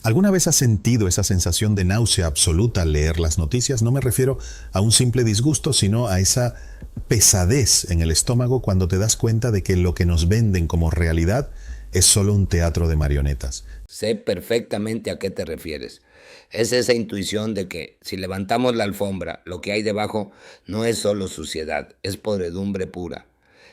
¿Alguna vez has sentido esa sensación de náusea absoluta al leer las noticias? No me refiero a un simple disgusto, sino a esa pesadez en el estómago cuando te das cuenta de que lo que nos venden como realidad es solo un teatro de marionetas. Sé perfectamente a qué te refieres. Es esa intuición de que si levantamos la alfombra, lo que hay debajo no es solo suciedad, es podredumbre pura.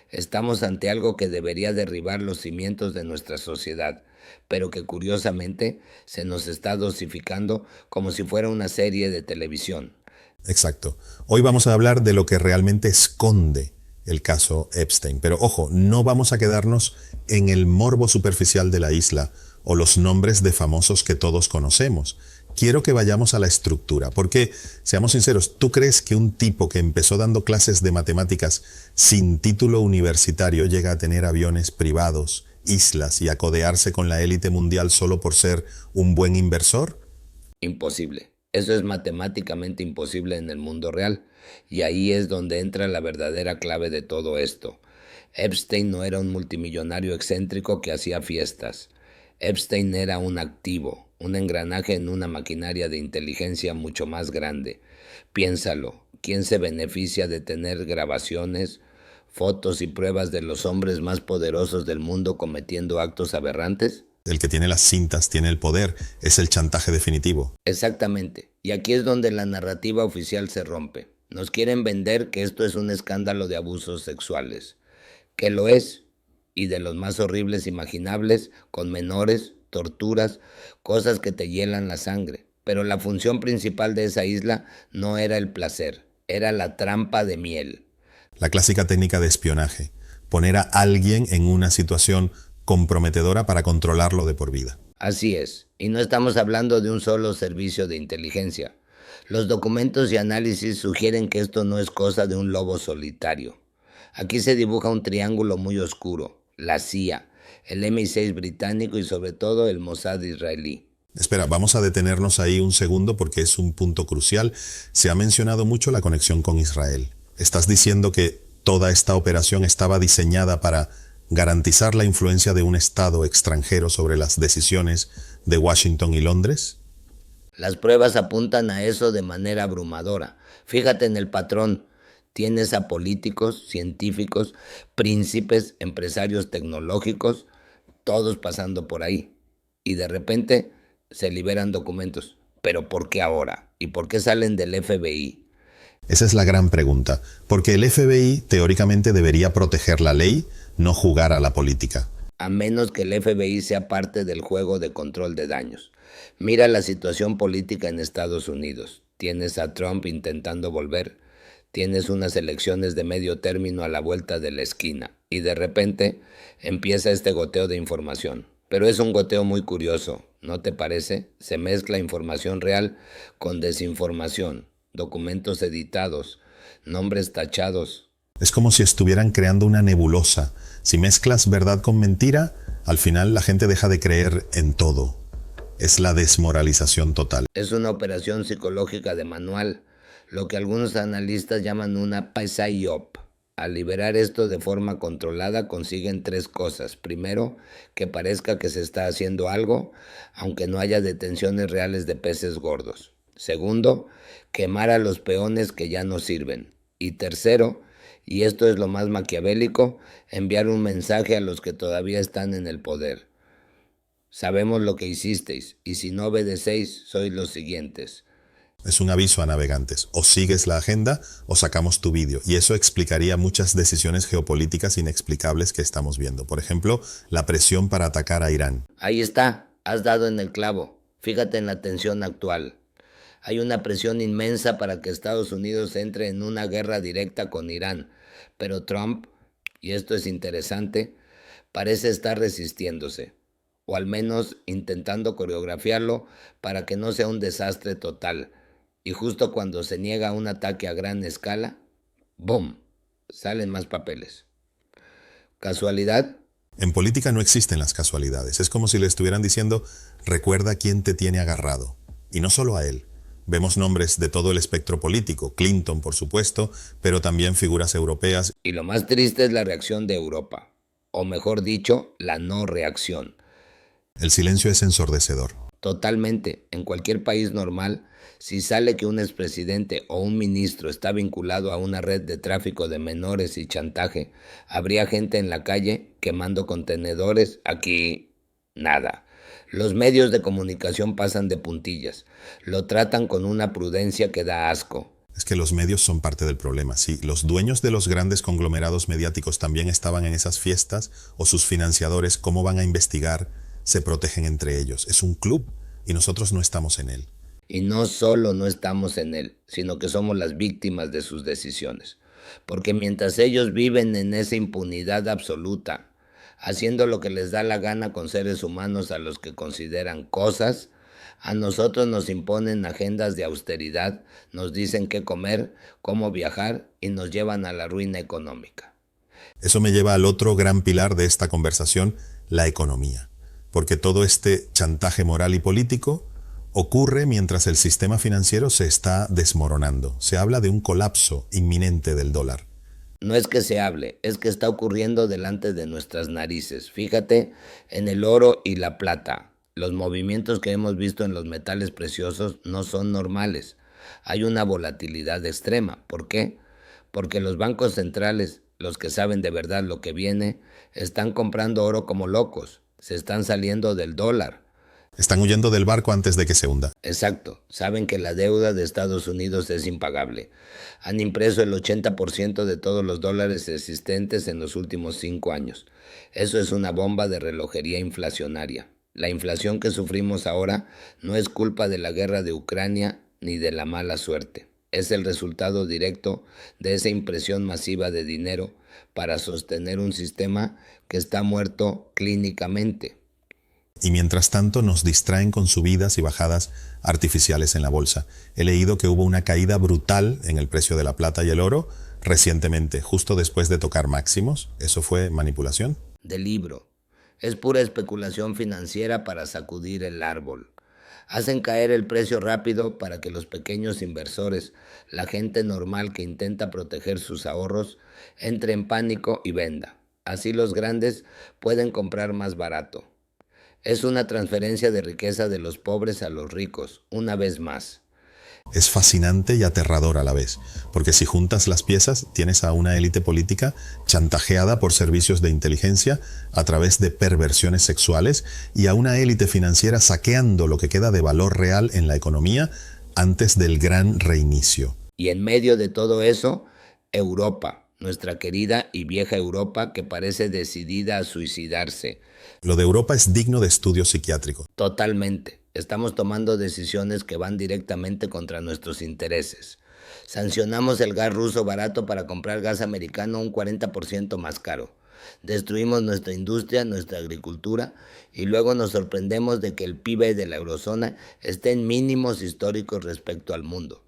Estamos ante algo que debería derribar los cimientos de nuestra sociedad, pero que curiosamente se nos está dosificando como si fuera una serie de televisión. Exacto. Hoy vamos a hablar de lo que realmente esconde el caso Epstein. Pero ojo, no vamos a quedarnos en el morbo superficial de la isla o los nombres de famosos que todos conocemos. Quiero que vayamos a la estructura, porque, seamos sinceros, ¿tú crees que un tipo que empezó dando clases de matemáticas sin título universitario llega a tener aviones privados, islas y a codearse con la élite mundial solo por ser un buen inversor? Imposible. Eso es matemáticamente imposible en el mundo real. Y ahí es donde entra la verdadera clave de todo esto. Epstein no era un multimillonario excéntrico que hacía fiestas. Epstein era un activo, un engranaje en una maquinaria de inteligencia mucho más grande. Piénsalo, ¿quién se beneficia de tener grabaciones, fotos y pruebas de los hombres más poderosos del mundo cometiendo actos aberrantes? El que tiene las cintas tiene el poder, es el chantaje definitivo. Exactamente. Y aquí es donde la narrativa oficial se rompe. Nos quieren vender que esto es un escándalo de abusos sexuales, que lo es, y de los más horribles imaginables, con menores, torturas, cosas que te hielan la sangre. Pero la función principal de esa isla no era el placer, era la trampa de miel. La clásica técnica de espionaje, poner a alguien en una situación comprometedora para controlarlo de por vida. Así es, y no estamos hablando de un solo servicio de inteligencia. Los documentos y análisis sugieren que esto no es cosa de un lobo solitario. Aquí se dibuja un triángulo muy oscuro, la CIA, el MI6 británico y sobre todo el Mossad israelí. Espera, vamos a detenernos ahí un segundo porque es un punto crucial. Se ha mencionado mucho la conexión con Israel. ¿Estás diciendo que toda esta operación estaba diseñada para garantizar la influencia de un Estado extranjero sobre las decisiones de Washington y Londres? Las pruebas apuntan a eso de manera abrumadora. Fíjate en el patrón. Tienes a políticos, científicos, príncipes, empresarios tecnológicos, todos pasando por ahí. Y de repente se liberan documentos. ¿Pero por qué ahora? ¿Y por qué salen del FBI? Esa es la gran pregunta, porque el FBI teóricamente debería proteger la ley, no jugar a la política. A menos que el FBI sea parte del juego de control de daños. Mira la situación política en Estados Unidos. Tienes a Trump intentando volver, tienes unas elecciones de medio término a la vuelta de la esquina y de repente empieza este goteo de información. Pero es un goteo muy curioso, ¿no te parece? Se mezcla información real con desinformación, documentos editados, nombres tachados. Es como si estuvieran creando una nebulosa. Si mezclas verdad con mentira, al final la gente deja de creer en todo. Es la desmoralización total. Es una operación psicológica de manual, lo que algunos analistas llaman una psyop. Al liberar esto de forma controlada consiguen tres cosas. Primero, que parezca que se está haciendo algo, aunque no haya detenciones reales de peces gordos. Segundo, quemar a los peones que ya no sirven. Y tercero, y esto es lo más maquiavélico, enviar un mensaje a los que todavía están en el poder. Sabemos lo que hicisteis, y si no obedecéis, sois los siguientes. Es un aviso a navegantes. O sigues la agenda o sacamos tu vídeo. Y eso explicaría muchas decisiones geopolíticas inexplicables que estamos viendo. Por ejemplo, la presión para atacar a Irán. Ahí está, has dado en el clavo. Fíjate en la tensión actual. Hay una presión inmensa para que Estados Unidos entre en una guerra directa con Irán. Pero Trump, y esto es interesante, parece estar resistiéndose, o al menos intentando coreografiarlo para que no sea un desastre total. Y justo cuando se niega un ataque a gran escala, ¡boom!, salen más papeles. ¿Casualidad? En política no existen las casualidades. Es como si le estuvieran diciendo, recuerda quién te tiene agarrado. Y no solo a él. Vemos nombres de todo el espectro político, Clinton por supuesto, pero también figuras europeas. Y lo más triste es la reacción de Europa, o mejor dicho, la no reacción. El silencio es ensordecedor. Totalmente. En cualquier país normal, si sale que un expresidente o un ministro está vinculado a una red de tráfico de menores y chantaje, habría gente en la calle quemando contenedores. Aquí, nada. Los medios de comunicación pasan de puntillas. Lo tratan con una prudencia que da asco. Es que los medios son parte del problema, sí. Los dueños de los grandes conglomerados mediáticos también estaban en esas fiestas, o sus financiadores, ¿cómo van a investigar? Se protegen entre ellos. Es un club y nosotros no estamos en él. Y no solo no estamos en él, sino que somos las víctimas de sus decisiones. Porque mientras ellos viven en esa impunidad absoluta, haciendo lo que les da la gana con seres humanos a los que consideran cosas, a nosotros nos imponen agendas de austeridad, nos dicen qué comer, cómo viajar y nos llevan a la ruina económica. Eso me lleva al otro gran pilar de esta conversación, la economía. Porque todo este chantaje moral y político ocurre mientras el sistema financiero se está desmoronando. Se habla de un colapso inminente del dólar. No es que se hable, es que está ocurriendo delante de nuestras narices. Fíjate en el oro y la plata. Los movimientos que hemos visto en los metales preciosos no son normales. Hay una volatilidad extrema. ¿Por qué? Porque los bancos centrales, los que saben de verdad lo que viene, están comprando oro como locos. Se están saliendo del dólar. Están huyendo del barco antes de que se hunda. Exacto. Saben que la deuda de Estados Unidos es impagable. Han impreso el 80% de todos los dólares existentes en los últimos 5 años. Eso es una bomba de relojería inflacionaria. La inflación que sufrimos ahora no es culpa de la guerra de Ucrania ni de la mala suerte. Es el resultado directo de esa impresión masiva de dinero para sostener un sistema que está muerto clínicamente. Y mientras tanto nos distraen con subidas y bajadas artificiales en la bolsa. He leído que hubo una caída brutal en el precio de la plata y el oro recientemente, justo después de tocar máximos. ¿Eso fue manipulación? Del libro. Es pura especulación financiera para sacudir el árbol. Hacen caer el precio rápido para que los pequeños inversores, la gente normal que intenta proteger sus ahorros, entre en pánico y venda. Así los grandes pueden comprar más barato. Es una transferencia de riqueza de los pobres a los ricos, una vez más. Es fascinante y aterrador a la vez, porque si juntas las piezas tienes a una élite política chantajeada por servicios de inteligencia a través de perversiones sexuales y a una élite financiera saqueando lo que queda de valor real en la economía antes del gran reinicio. Y en medio de todo eso, Europa, nuestra querida y vieja Europa que parece decidida a suicidarse. Lo de Europa es digno de estudio psiquiátrico. Totalmente. Estamos tomando decisiones que van directamente contra nuestros intereses. Sancionamos el gas ruso barato para comprar gas americano un 40% más caro. Destruimos nuestra industria, nuestra agricultura y luego nos sorprendemos de que el PIB de la eurozona esté en mínimos históricos respecto al mundo.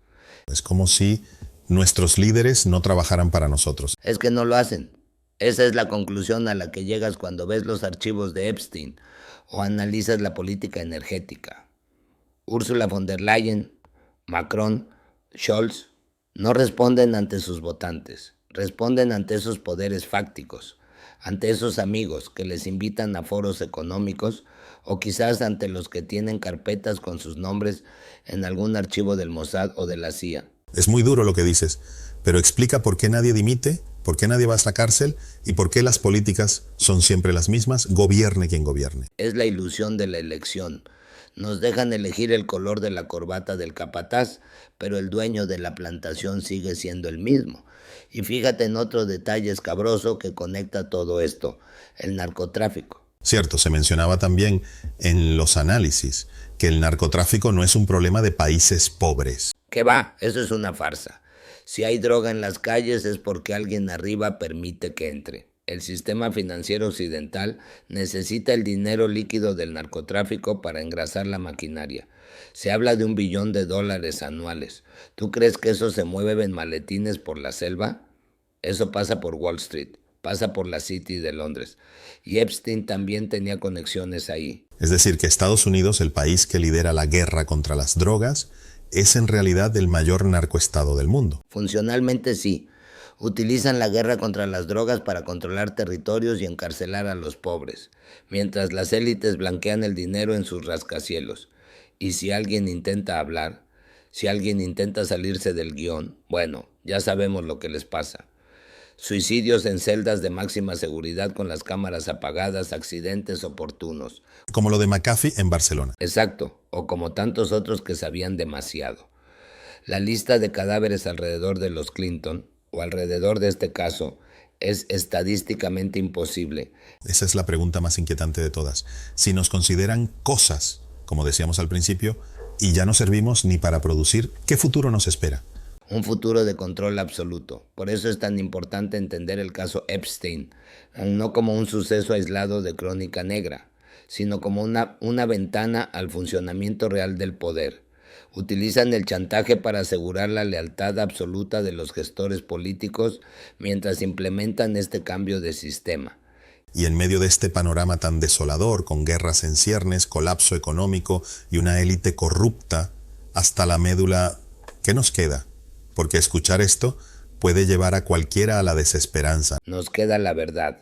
Es como si nuestros líderes no trabajaran para nosotros. Es que no lo hacen. Esa es la conclusión a la que llegas cuando ves los archivos de Epstein o analizas la política energética. Ursula von der Leyen, Macron, Scholz no responden ante sus votantes, responden ante esos poderes fácticos, ante esos amigos que les invitan a foros económicos o quizás ante los que tienen carpetas con sus nombres en algún archivo del Mossad o de la CIA. Es muy duro lo que dices, pero explica por qué nadie dimite, por qué nadie va a la cárcel y por qué las políticas son siempre las mismas, gobierne quien gobierne. Es la ilusión de la elección. Nos dejan elegir el color de la corbata del capataz, pero el dueño de la plantación sigue siendo el mismo. Y fíjate en otro detalle escabroso que conecta todo esto, el narcotráfico. Cierto, se mencionaba también en los análisis que el narcotráfico no es un problema de países pobres. ¿Qué va? Eso es una farsa. Si hay droga en las calles es porque alguien arriba permite que entre. El sistema financiero occidental necesita el dinero líquido del narcotráfico para engrasar la maquinaria. Se habla de $1 billón anuales. ¿Tú crees que eso se mueve en maletines por la selva? Eso pasa por Wall Street, pasa por la City de Londres. Y Epstein también tenía conexiones ahí. Es decir, que Estados Unidos, el país que lidera la guerra contra las drogas, es en realidad el mayor narcoestado del mundo. Funcionalmente sí. Utilizan la guerra contra las drogas para controlar territorios y encarcelar a los pobres, mientras las élites blanquean el dinero en sus rascacielos. Y si alguien intenta hablar, si alguien intenta salirse del guión, bueno, ya sabemos lo que les pasa. Suicidios en celdas de máxima seguridad con las cámaras apagadas, accidentes oportunos. Como lo de McAfee en Barcelona. Exacto, o como tantos otros que sabían demasiado. La lista de cadáveres alrededor de los Clinton, o alrededor de este caso, es estadísticamente imposible. Esa es la pregunta más inquietante de todas. Si nos consideran cosas, como decíamos al principio, y ya no servimos ni para producir, ¿qué futuro nos espera? Un futuro de control absoluto. Por eso es tan importante entender el caso Epstein, no como un suceso aislado de crónica negra, sino como una ventana al funcionamiento real del poder. Utilizan el chantaje para asegurar la lealtad absoluta de los gestores políticos mientras implementan este cambio de sistema. Y en medio de este panorama tan desolador, con guerras en ciernes, colapso económico y una élite corrupta hasta la médula, ¿qué nos queda? Porque escuchar esto puede llevar a cualquiera a la desesperanza. Nos queda la verdad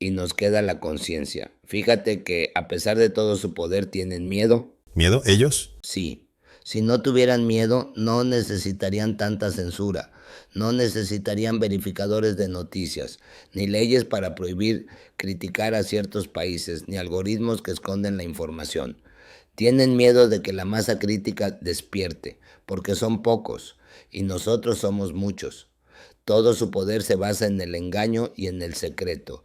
y nos queda la conciencia. Fíjate que a pesar de todo su poder tienen miedo. ¿Miedo? ¿Ellos? Sí. Si no tuvieran miedo, no necesitarían tanta censura, no necesitarían verificadores de noticias, ni leyes para prohibir criticar a ciertos países, ni algoritmos que esconden la información. Tienen miedo de que la masa crítica despierte, porque son pocos, y nosotros somos muchos. Todo su poder se basa en el engaño y en el secreto.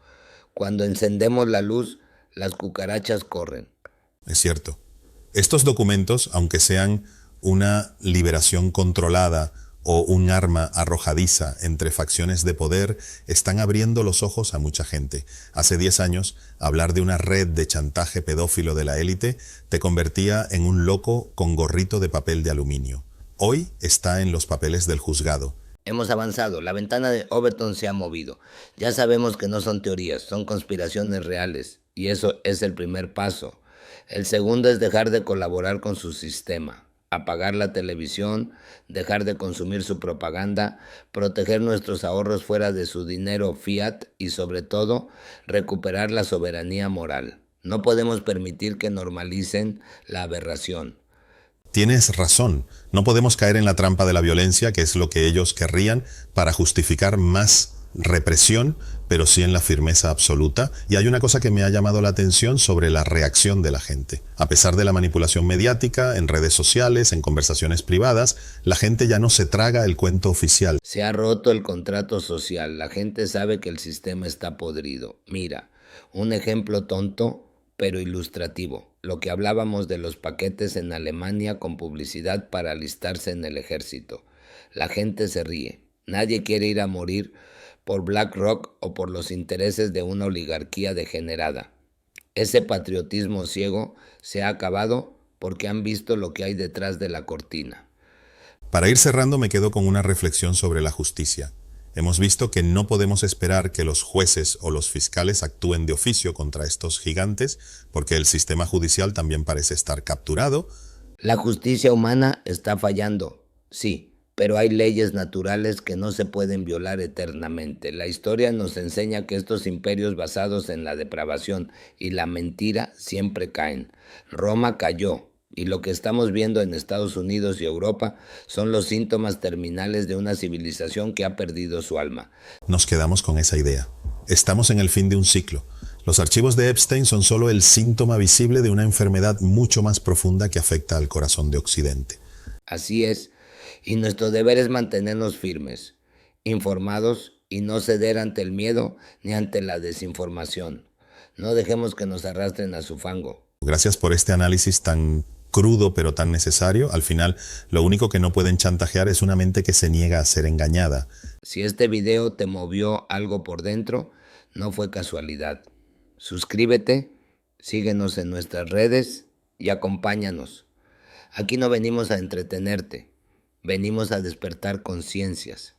Cuando encendemos la luz, las cucarachas corren. Es cierto. Estos documentos, aunque sean una liberación controlada o un arma arrojadiza entre facciones de poder, están abriendo los ojos a mucha gente. Hace 10 años, hablar de una red de chantaje pedófilo de la élite te convertía en un loco con gorrito de papel de aluminio. Hoy está en los papeles del juzgado. Hemos avanzado, la ventana de Overton se ha movido. Ya sabemos que no son teorías, son conspiraciones reales, y eso es el primer paso. El segundo es dejar de colaborar con su sistema, apagar la televisión, dejar de consumir su propaganda, proteger nuestros ahorros fuera de su dinero fiat y sobre todo recuperar la soberanía moral. No podemos permitir que normalicen la aberración. Tienes razón, no podemos caer en la trampa de la violencia, que es lo que ellos querrían para justificar más represión, pero sí en la firmeza absoluta. Y hay una cosa que me ha llamado la atención sobre la reacción de la gente. A pesar de la manipulación mediática, en redes sociales, en conversaciones privadas, la gente ya no se traga el cuento oficial. Se ha roto el contrato social, la gente sabe que el sistema está podrido. Mira, un ejemplo tonto, pero ilustrativo. Lo que hablábamos de los paquetes en Alemania con publicidad para alistarse en el ejército. La gente se ríe. Nadie quiere ir a morir por BlackRock o por los intereses de una oligarquía degenerada. Ese patriotismo ciego se ha acabado porque han visto lo que hay detrás de la cortina. Para ir cerrando, me quedo con una reflexión sobre la justicia. Hemos visto que no podemos esperar que los jueces o los fiscales actúen de oficio contra estos gigantes, porque el sistema judicial también parece estar capturado. La justicia humana está fallando, sí, pero hay leyes naturales que no se pueden violar eternamente. La historia nos enseña que estos imperios basados en la depravación y la mentira siempre caen. Roma cayó. Y lo que estamos viendo en Estados Unidos y Europa son los síntomas terminales de una civilización que ha perdido su alma. Nos quedamos con esa idea. Estamos en el fin de un ciclo. Los archivos de Epstein son solo el síntoma visible de una enfermedad mucho más profunda que afecta al corazón de Occidente. Así es, y nuestro deber es mantenernos firmes, informados y no ceder ante el miedo ni ante la desinformación. No dejemos que nos arrastren a su fango. Gracias por este análisis tan crudo pero tan necesario. Al final, lo único que no pueden chantajear es una mente que se niega a ser engañada. Si este video te movió algo por dentro, no fue casualidad. Suscríbete, síguenos en nuestras redes y acompáñanos. Aquí no venimos a entretenerte, venimos a despertar conciencias.